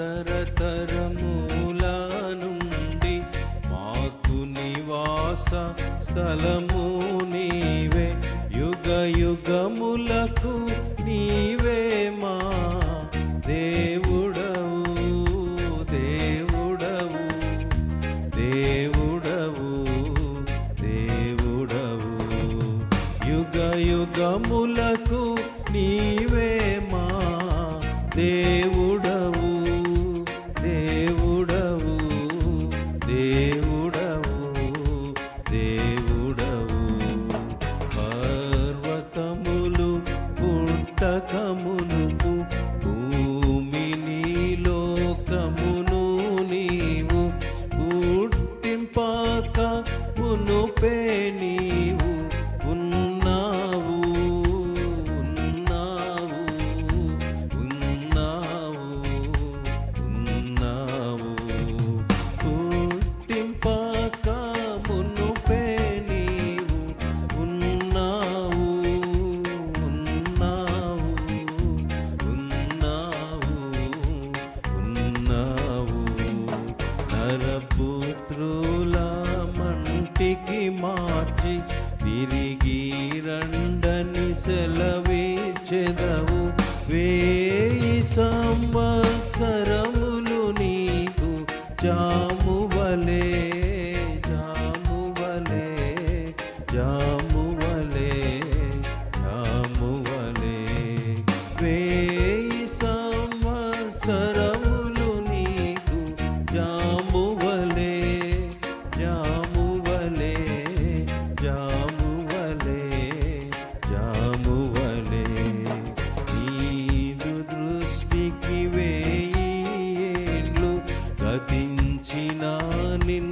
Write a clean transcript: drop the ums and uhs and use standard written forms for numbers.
తరతరముల నుండి మాకు నివాస స్థలము నీవే, యుగ యుగములకు నీవే మా దేవుడవు, దేవుడవు, దేవుడవు, దేవుడవు. యుగ యుగములకు నీవే మా దేవుడవు, దేవుడవు, దేవుడవు, దేవుడవు. పర్వతములు పుట్టకమునుపు భూమిని లోకమును నీవు పుట్టింపాక మునుపే నీవు ఉన్నావు, ఉన్నావు, ఉన్నావు, ఉన్నావు. పుట్టింపాక మునుపే నీవు ఉన్నావు, ఉన్నావు, ఉన్నావు, ఉన్నావు. నరపుత్రుల మంటికి మార్చి తిరిగి రండని సెలవిచ్చెదవు. 1000 సంవత్సరములు నీకు జామువలే, జామువలే, జామువలే, జామువలే. 1000 సంవత్సరములు నీకు జామువలే, జామువలే, జామువలే, జామువలే. నీదు దృష్టికి 1000 ఏళ్ళు గతించిన నిన్ను